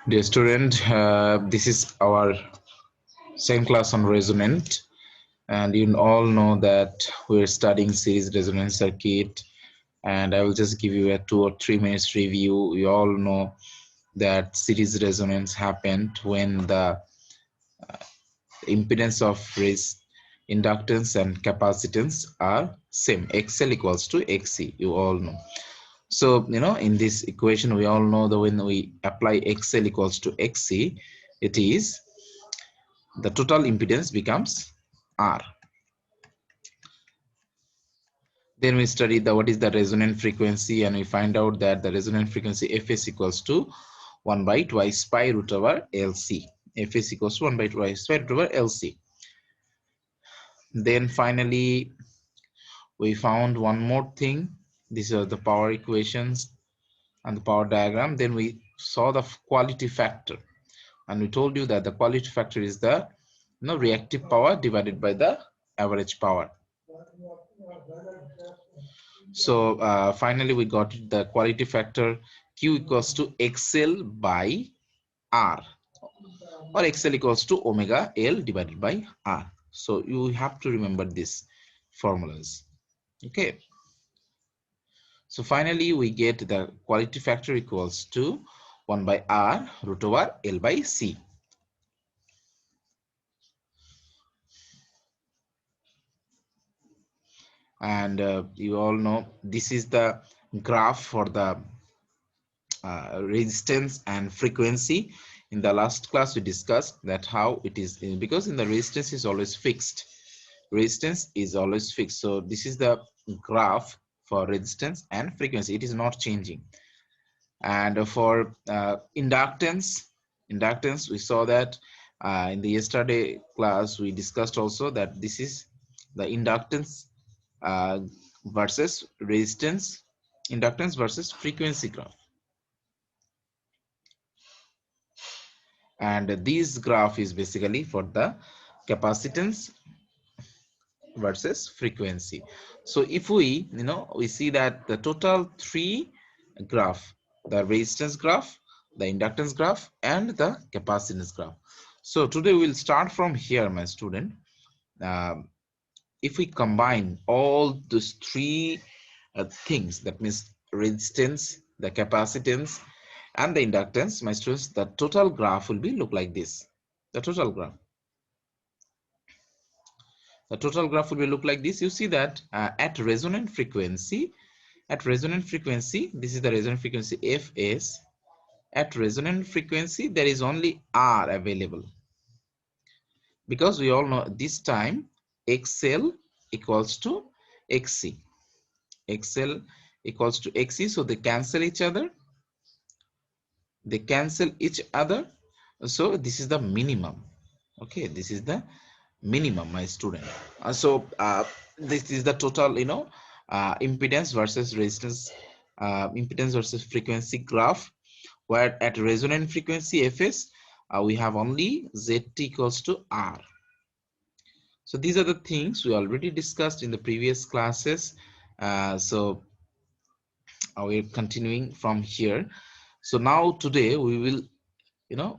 Dear student, this is our second class on resonant, and you all know that we're studying series resonance circuit. And I will just give you a 2 or 3 minutes review. You all know that series resonance happened when the impedance of inductance and capacitance are same. XL equals to XC. You all know. So, in this equation, we all know that when we apply XL equals to XC, it is the total impedance becomes R. Then we study what is the resonant frequency, and we find out that the resonant frequency Fs equals to 1 by twice pi root over LC. Fs equals to 1 by twice pi root over LC. Then finally, we found one more thing. These are the power equations and the power diagram. Then we saw the quality factor, and we told you that the quality factor is the reactive power divided by the average power. So finally we got the quality factor Q equals to XL by R, or XL equals to omega L divided by R. So you have to remember these formulas. Okay. So finally we get the quality factor equals to 1 by R root over L by C. And you all know this is the graph for the resistance and frequency. In the last class we discussed that how it is, because in the resistance is always fixed. Resistance is always fixed. So this is the graph for resistance and frequency. It is not changing. And for inductance we saw that in the yesterday class we discussed also that this is the inductance versus resistance, inductance versus frequency graph. And this graph is basically for the capacitance versus frequency. So if we we see that the total three graph, the resistance graph, the inductance graph, and the capacitance graph. So today we'll start from here, my student. If we combine all those three things, that means resistance, the capacitance, and the inductance, my students, the total graph will be look like this. The total graph will be look like this. You see that at resonant frequency, this is the resonant frequency Fs. At resonant frequency there is only R available, because we all know this time XL equals to XC. XL equals to XC, so they cancel each other. So this is the minimum. Okay, this is the minimum, my student. This is the total impedance versus resistance, impedance versus frequency graph, where at resonant frequency Fs we have only ZT equals to R. So these are the things we already discussed in the previous classes. So we're continuing from here. So now today we will,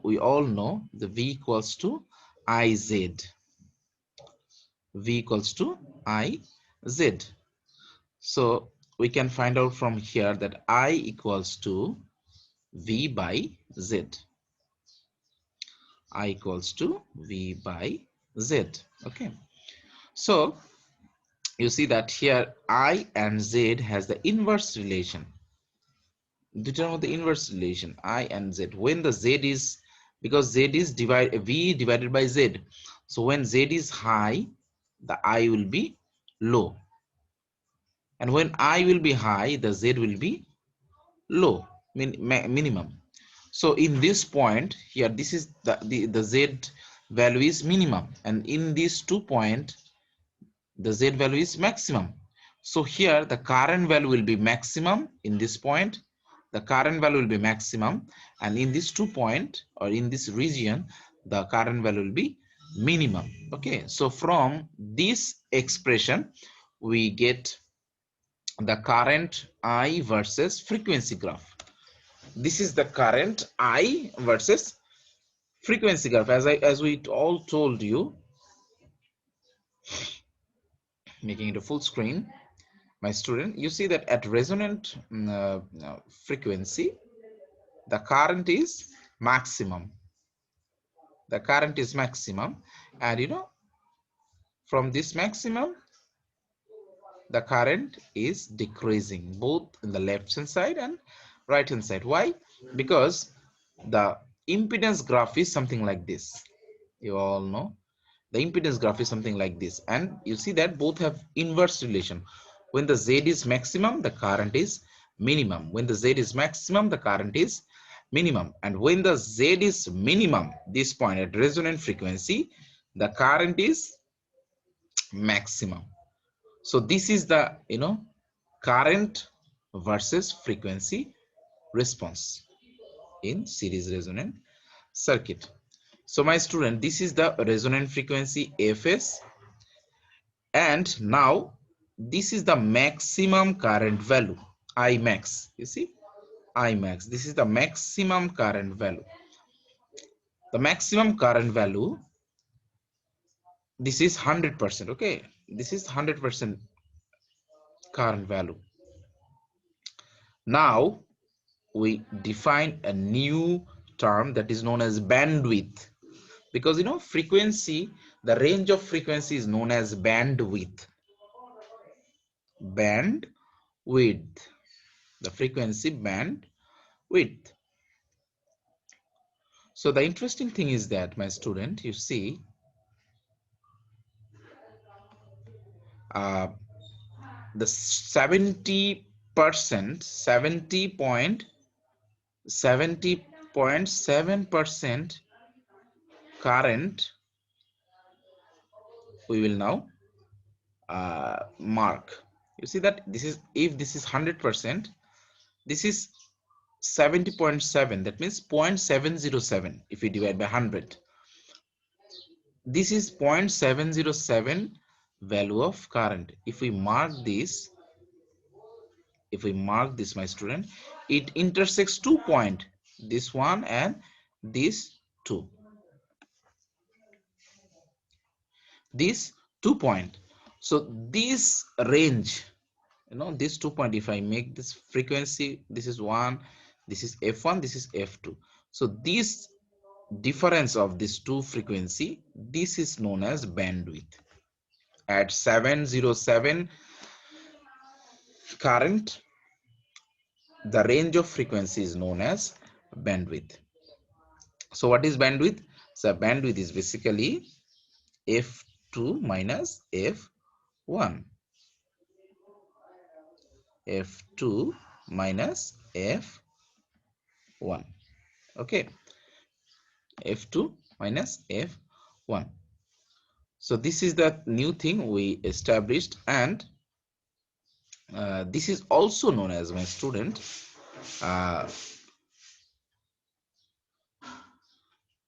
we all know the V equals to IZ. V equals to IZ. So we can find out from here that I equals to V by Z. I equals to V by Z. Okay. So you see that here I and Z has the inverse relation. Determine the inverse relation I and Z. When the Z is, because Z is V divided by Z. So when Z is high, the I will be low. And when I will be high, the Z will be low, minimum. So in this point here, this is the Z value is minimum, and in these 2 points the Z value is maximum. So here the current value will be maximum. In this point the current value will be maximum, and in this 2 point or in this region the current value will be minimum. Okay, so from this expression we get the current I versus frequency graph. this is the current I versus frequency graph. As we all told you, making it a full screen, my student, you see that at resonant frequency, the current is maximum. The current is maximum, and you know, from this maximum, the current is decreasing both in the left hand side and right hand side. Why? Because the impedance graph is something like this. You all know the impedance graph is something like this, and you see that both have inverse relation. When the Z is maximum, the current is minimum. When the Z is maximum, the current is minimum. And when the Z is minimum, this point at resonant frequency, the current is maximum. So this is the, you know, current versus frequency response in series resonant circuit. So my student, this is the resonant frequency Fs, and now this is the maximum current value I max. You see, I max, this is the maximum current value. The maximum current value, this is 100%. Okay, this is 100% current value. Now we define a new term that is known as bandwidth, because you know, frequency, the range of frequency is known as bandwidth. Bandwidth, the frequency bandwidth. So the interesting thing is that, my student, you see, uh, the 70%, 70.7% current we will now mark. You see that this is, if this is 100%, this is 70.7, that means 0.707. If we divide by 100, this is 0.707 value of current. If we mark this, my student, it intersects 2 point, this one and this 2, this 2 point. So this range, you know, this 2 point, if I make this frequency, this is 1, this is F1, this is F2. So this difference of these two frequency, this is known as bandwidth. At 707 current, the range of frequency is known as bandwidth. So what is bandwidth? So bandwidth is basically F2 minus F1. F2 minus F1. Okay, F2 minus F1. So this is the new thing we established, and this is also known as, my student,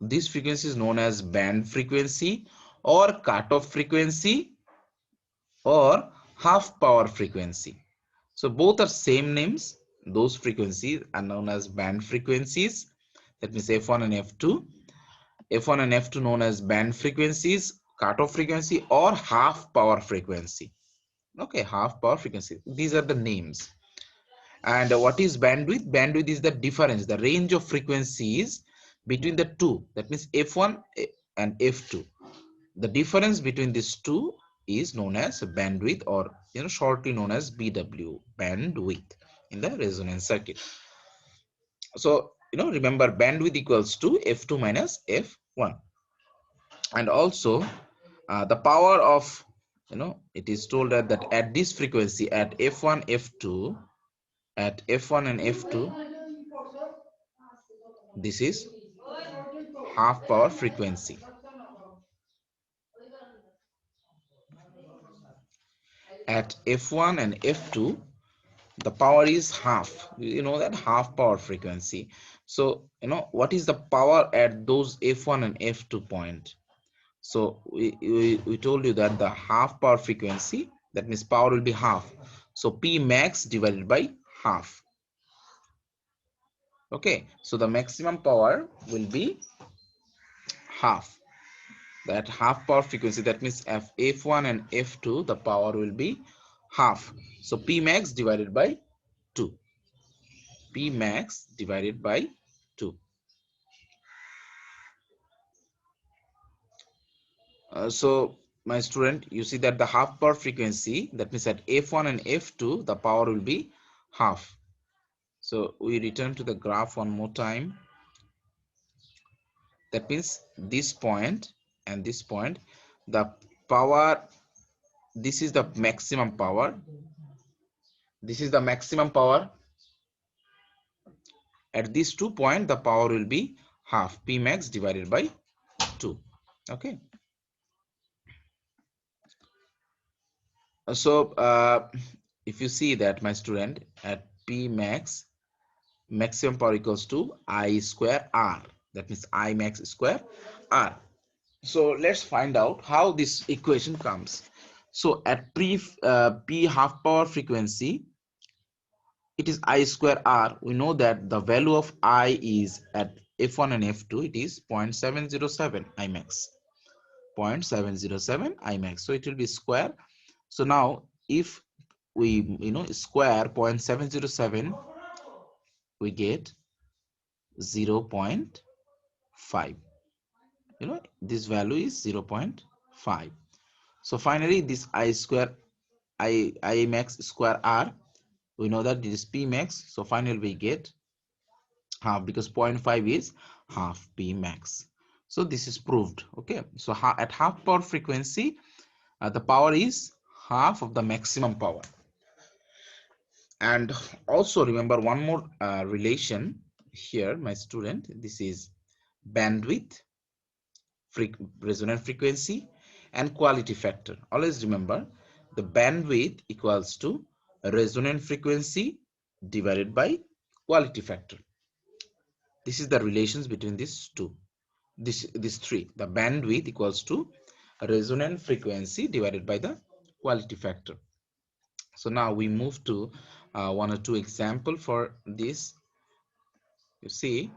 this frequency is known as band frequency or cutoff frequency or half power frequency. So both are same names. Those frequencies are known as band frequencies, that means F1 and F2. F1 and F2 known as band frequencies, cutoff frequency or half power frequency. Okay, half power frequency, these are the names. And what is bandwidth? Bandwidth is the difference, the range of frequencies between the two, that means F1 and F2. The difference between these two is known as bandwidth, or you know, shortly known as BW, bandwidth, in the resonance circuit. So you know, remember, bandwidth equals to F2 minus F1. And also the power of, you know, it is told that at this frequency, at F1 F2, at F1 and F2, this is half power frequency. At F1 and F2, the power is half. You know that, half power frequency. So you know, what is the power at those F1 and F2 point? So we told you that the half power frequency, that means power will be half. So P max divided by half. Okay, so the maximum power will be half. That half power frequency, that means f1 and f2, the power will be half. So P max divided by 2. P max divided by 2. So my student, you see that the half power frequency, that means at f1 and f2, the power will be half. So we return to the graph one more time. That means this point and this point, the power, this is the maximum power. This is the maximum power. At these 2 points, the power will be half, P max divided by 2. Okay. So if you see that, my student, at P max, maximum power equals to I square R. That means I max square R. So let's find out how this equation comes. So at P half power frequency, it is I square R. We know that the value of I is at F1 and F2, it is 0.707 I max. 0.707 I max. So it will be square. So now if we square 0.707, we get 0.5. This value is 0.5. So finally this I max square R, we know that this is P max. So finally we get half, because 0.5 is half P max. So this is proved. Okay, so at half power frequency, the power is half of the maximum power. And also remember one more relation here, my student. This is bandwidth, resonant frequency, and quality factor. Always remember, the bandwidth equals to resonant frequency divided by quality factor. This is the relations between these two, these three. The bandwidth equals to resonant frequency divided by the quality factor. So now we move to one or two example for this. You see,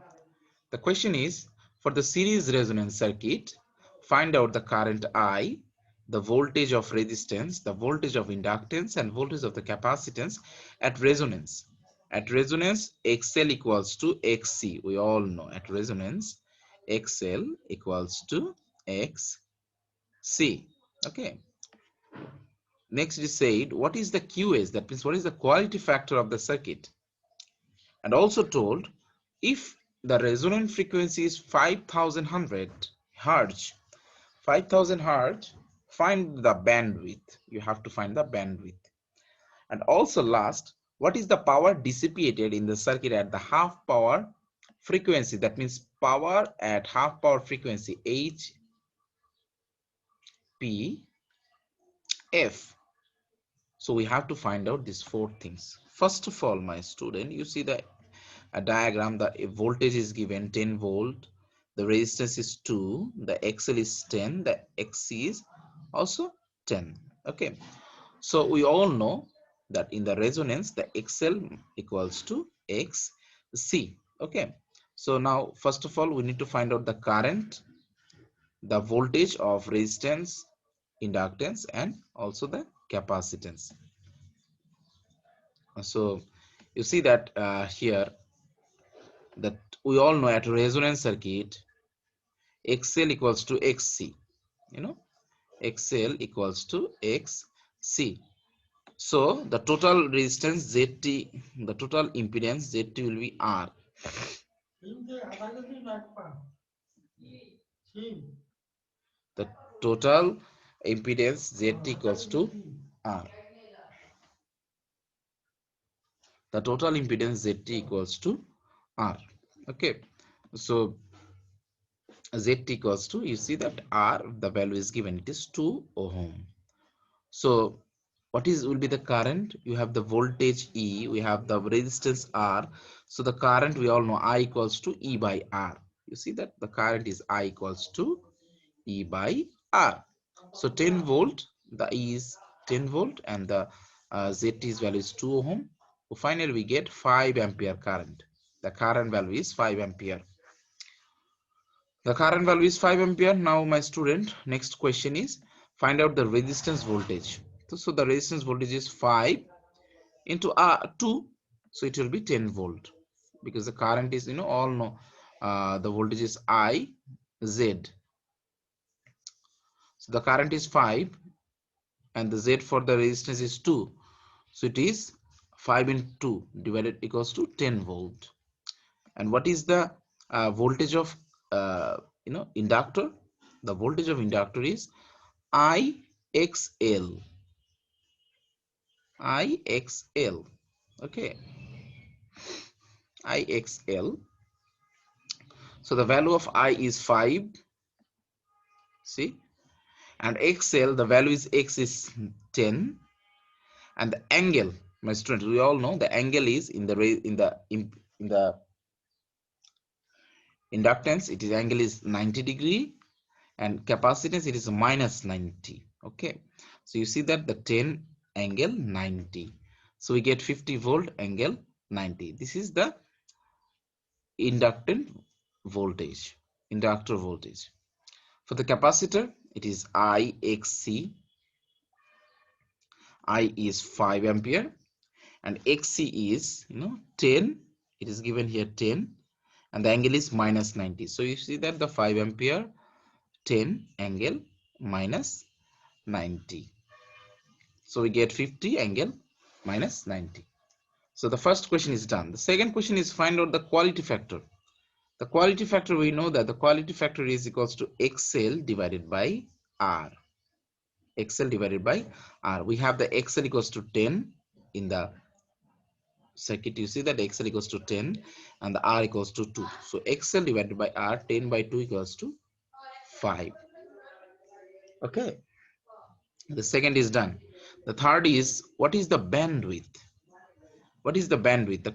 the question is, for the series resonance circuit, find out the current I, the voltage of resistance, the voltage of inductance, and voltage of the capacitance at resonance. At resonance, XL equals to XC. We all know at resonance, XL equals to XC. Okay. Next is said, what is the QS? That means what is the quality factor of the circuit? And also told, if the resonant frequency is 5000 hertz, 5000 hertz, find the bandwidth. You have to find the bandwidth. And also last, what is the power dissipated in the circuit at the half power frequency? That means power at half power frequency, HPF. So we have to find out these four things. First of all, my student, you see the diagram. The voltage is given 10 volt, the resistance is 2, the XL is 10, the XC is also 10. Okay, so we all know that in the resonance the XL equals to XC. Okay, so now first of all we need to find out the current, the voltage of resistance, inductance, and also the capacitance. So you see that here, that we all know at resonance circuit XL equals to XC. XL equals to XC. So the total resistance ZT, the total impedance ZT will be R. The total impedance ZT equals to R. The total impedance ZT equals to R. Okay, so ZT equals to, you see that R, the value is given, it is 2 ohm. So what will be the current? You have the voltage E, we have the resistance R. So the current, we all know, I equals to E by R. You see that the current is I equals to E by R. So 10 volt, the E is 10 volt, and the ZT's value is 2 ohm. So finally we get 5 ampere current. The current value is 5 ampere. The current value is 5 ampere. Now my student, next question is find out the resistance voltage. So the resistance voltage is 5 into 2, so it will be 10 volt, because the current is, all know, the voltage is I Z. So the current is 5 and the Z for the resistance is 2, so it is 5 into 2 divided equals to 10 volt. And what is the voltage of uh, inductor? The voltage of inductor is IXL. IXL. Okay, IXL. So the value of I is 5. See, and XL, the value is X is 10, and the angle, my students, we all know the angle is in the inductance, it is angle is 90 degree, and capacitance it is minus 90. Okay, so you see that the 10 angle 90, so we get 50 volt angle 90. This is the inductant voltage, inductor voltage. For the capacitor, it is IXC. I is 5 ampere and XC is 10. It is given here 10, and the angle is minus 90. So you see that the 5 ampere, 10 angle minus 90. So we get 50 angle minus 90. So the first question is done. The second question is find out the quality factor. The quality factor, we know that the quality factor is equals to XL divided by R. XL divided by R. We have the XL equals to 10 in the circuit. You see that XL equals to 10 and the R equals to 2. So XL divided by R, 10 by 2 equals to 5. Okay. The second is done. The third is, what is the bandwidth? What is the bandwidth?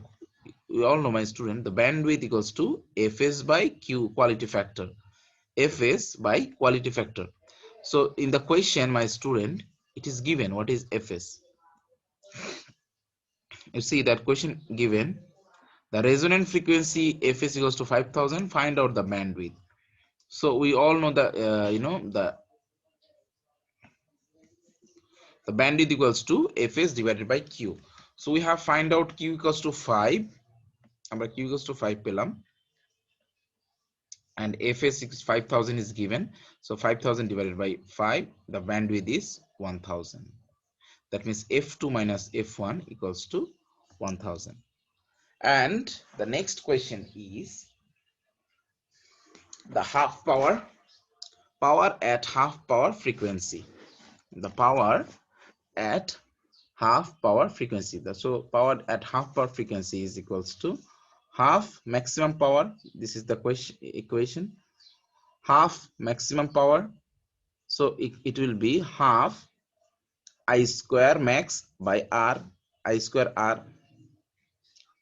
We all know, my student, the bandwidth equals to Fs by Q, quality factor. Fs by quality factor. So in the question, my student, it is given what is Fs. You see that question given, the resonant frequency Fs equals to 5000, find out the bandwidth. So we all know the the bandwidth equals to Fs divided by Q. So we have find out Q equals to 5. Our Q equals to 5 pelam, and Fs is 5000 is given. So 5000 divided by 5, the bandwidth is 1000. That means F2 minus F1 equals to 1000. And the next question is the half power at half power frequency. The power at half power frequency. So power at half power frequency is equals to half maximum power. This is the equation. Half maximum power. So it will be half I square max by R, I square R.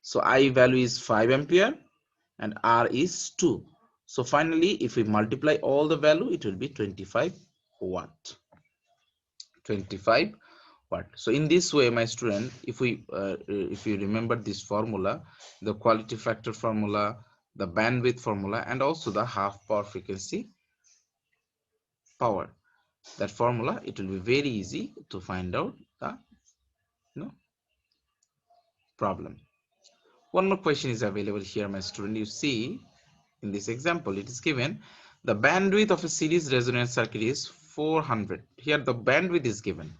So I value is 5 ampere and R is 2. So finally, if we multiply all the value, it will be 25 watt. 25 watt. So in this way, my student, if you remember this formula, the quality factor formula, the bandwidth formula, and also the half power frequency power, that formula, it will be very easy to find out the problem. One more question is available here, my student. You see in this example, it is given the bandwidth of a series resonance circuit is 400. Here the bandwidth is given.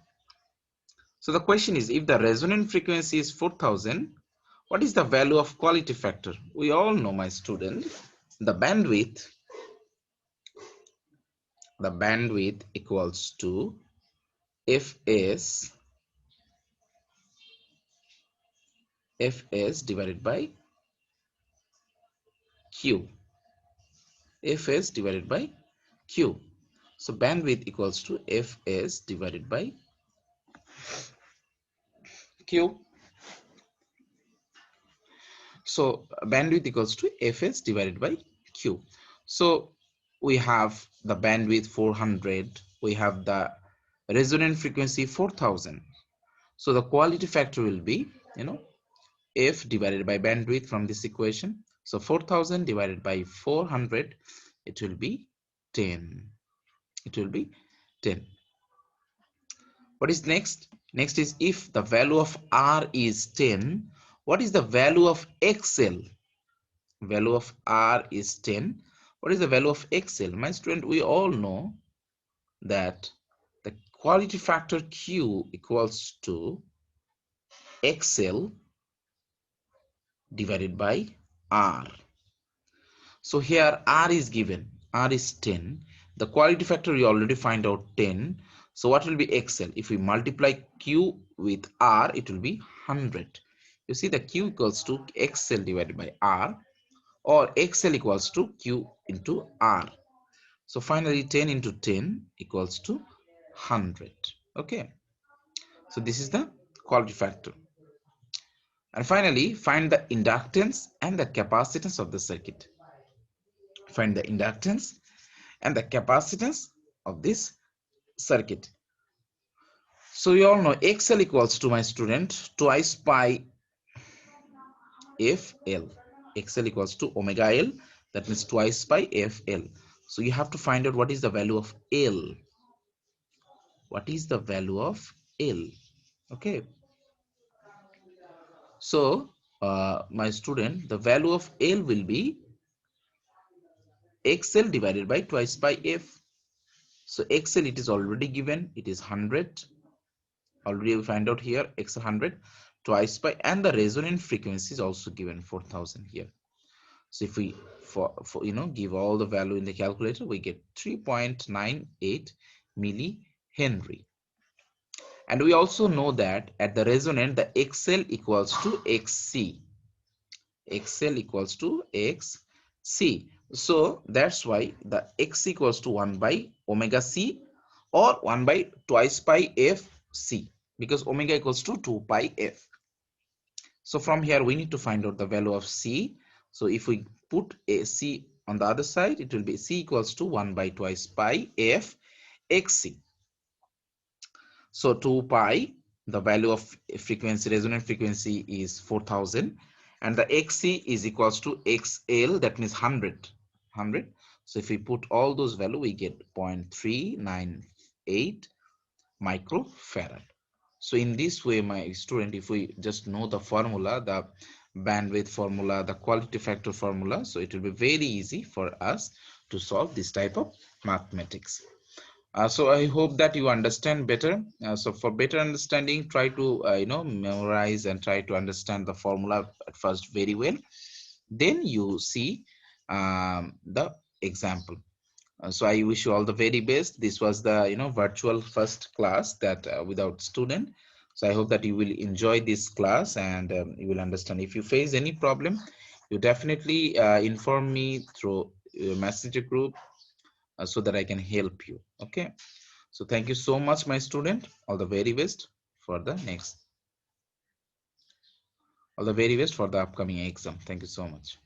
So the question is, if the resonant frequency is 4000, what is the value of quality factor? We all know, my student, the bandwidth equals to Fs divided by Q. Fs divided by Q. So bandwidth equals to Fs divided by Q. So bandwidth equals to Fs divided by Q. So we have the bandwidth 400, we have the resonant frequency 4000. So the quality factor will be F divided by bandwidth from this equation. So 4000 divided by 400, it will be 10. It will be 10. What is next? Next is if the value of R is 10, what is the value of XL? Value of R is 10. What is the value of XL? My student, we all know that the quality factor Q equals to XL divided by R. So here R is given. R is 10. The quality factor we already find out 10. So what will be XL? If we multiply Q with R, it will be 100. You see the Q equals to XL divided by R, or XL equals to Q into R. So finally 10 into 10 equals to 100. Okay. So this is the quality factor. And finally, find the inductance and the capacitance of the circuit. Find the inductance and the capacitance of this circuit. So you all know XL equals to, my student, twice pi FL. XL equals to omega L, that means twice pi FL. So you have to find out what is the value of L. What is the value of L? Okay. So my student, the value of L will be XL divided by twice pi F. So XL, it is already given, it is 100. Already we find out here X 100 twice by, and the resonant frequency is also given 4000 here. So if we for give all the value in the calculator, we get 3.98 millihenry. And we also know that at the resonant, the XL equals to XC. XL equals to XC. So that's why the X equals to 1 by omega C, or 1 by twice pi FC, because omega equals to 2 pi F. So from here we need to find out the value of C. So if we put a C on the other side, it will be C equals to 1 by twice pi F XC. So 2 pi, the value of frequency, resonant frequency is 4000, and the XC is equals to XL, that means 100. So if we put all those value, we get 0.398 microfarad. So in this way, my student, if we just know the formula, the bandwidth formula, the quality factor formula, so it will be very easy for us to solve this type of mathematics. So I hope that you understand better. So for better understanding, try to memorize and try to understand the formula at first very well. Then you see the example. So I wish you all the very best. This was the virtual first class that without student. So I hope that you will enjoy this class, and you will understand. If you face any problem, you definitely inform me through your messenger group so that I can help you. Okay. So thank you so much, my student. All the very best for the next. All the very best for the upcoming exam. Thank you so much.